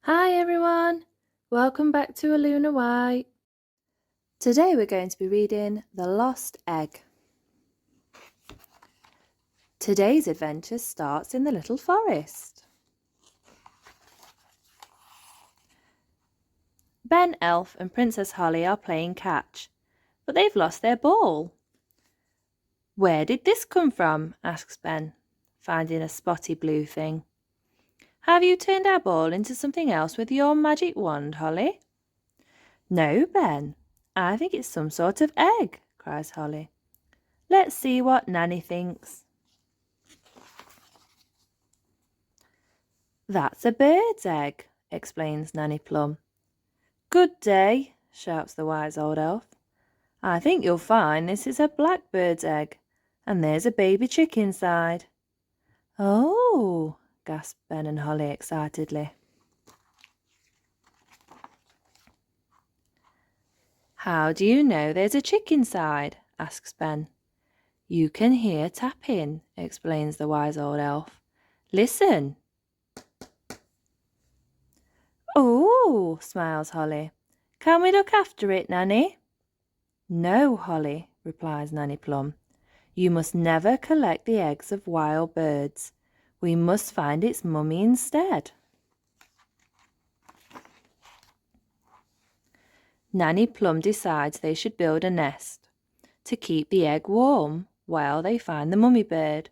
Hi everyone, welcome back to Aluna White. Today we're going to be reading The Lost Egg. Today's adventure starts in the little forest. Ben Elf and Princess Holly are playing catch, but they've lost their ball. Where did this come from? Asks Ben, finding a spotty blue thing. Have you turned our ball into something else with your magic wand, Holly? No, Ben, I think it's some sort of egg, cries Holly. Let's see what Nanny thinks. That's a bird's egg, explains Nanny Plum. Good day, shouts the wise old elf. I think you'll find this is a blackbird's egg, and there's a baby chick inside. Oh, gasped Ben and Holly excitedly. How do you know there's a chick inside? Asks Ben. You can hear tapping, explains the wise old elf. Listen. Oh, smiles Holly. Can we look after it, Nanny? No, Holly, replies Nanny Plum. You must never collect the eggs of wild birds. We must find its mummy instead. Nanny Plum decides they should build a nest to keep the egg warm while they find the mummy bird.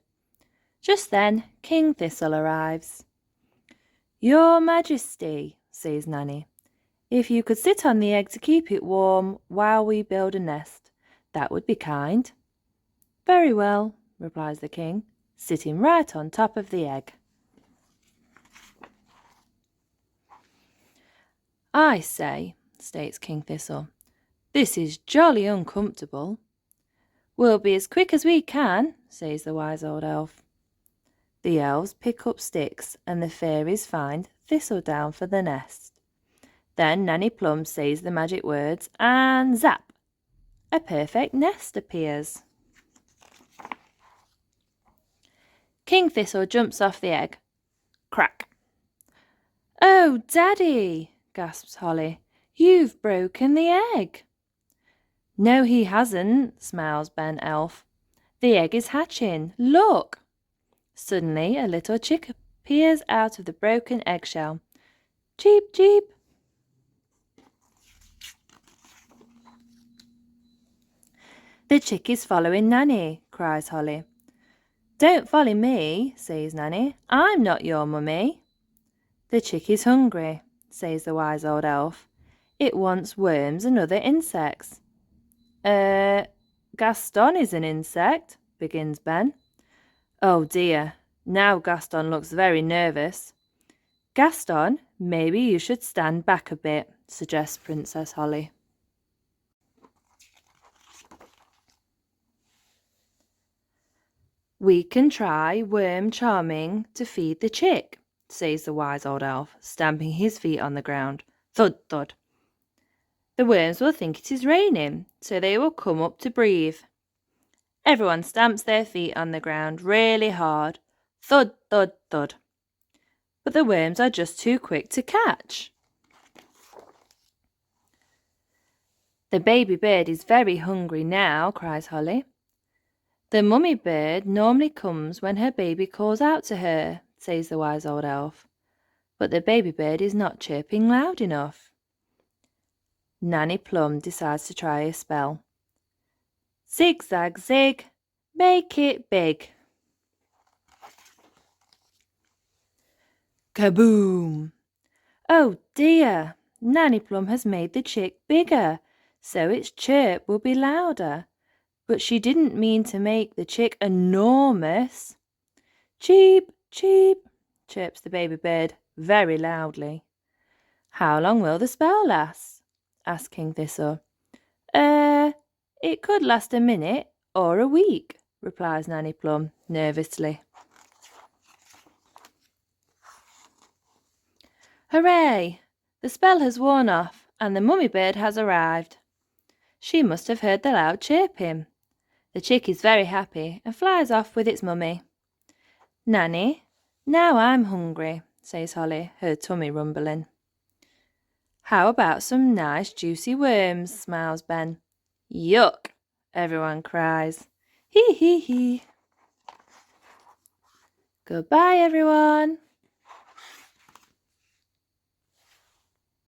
Just then, King Thistle arrives. Your Majesty, says Nanny, if you could sit on the egg to keep it warm while we build a nest, that would be kind. Very well, replies the king, sitting right on top of the egg. I say, states King Thistle, this is jolly uncomfortable. We'll be as quick as we can, says the wise old elf. The elves pick up sticks and the fairies find thistledown for the nest. Then Nanny Plum says the magic words and zap! A perfect nest appears. King Thistle jumps off the egg. Crack! Oh, Daddy, gasps Holly, you've broken the egg. No, he hasn't, smiles Ben Elf. The egg is hatching. Look! Suddenly, a little chick appears out of the broken eggshell. Cheep, cheep! The chick is following Nanny, cries Holly. Don't follow me, says Nanny. I'm not your mummy. The chick is hungry, says the wise old elf. It wants worms and other insects. Gaston is an insect, begins Ben. Oh dear, now Gaston looks very nervous. Gaston, maybe you should stand back a bit, suggests Princess Holly. We can try worm charming to feed the chick, says the wise old elf, stamping his feet on the ground. Thud, thud. The worms will think it is raining, so they will come up to breathe. Everyone stamps their feet on the ground really hard. Thud, thud, thud. But the worms are just too quick to catch. The baby bird is very hungry now, cries Holly. The mummy bird normally comes when her baby calls out to her, says the wise old elf. But the baby bird is not chirping loud enough. Nanny Plum decides to try a spell. Zig-zag zig, make it big. Kaboom! Oh dear, Nanny Plum has made the chick bigger, so its chirp will be louder. But she didn't mean to make the chick enormous. Cheep, cheep, chirps the baby bird very loudly. How long will the spell last? Asked King Thistle. It could last a minute or a week, replies Nanny Plum nervously. Hooray! The spell has worn off and the mummy bird has arrived. She must have heard the loud chirping. The chick is very happy and flies off with its mummy. Nanny, now I'm hungry, says Holly, her tummy rumbling. How about some nice juicy worms? Smiles Ben. Yuck! Everyone cries. Hee hee hee. Goodbye, everyone.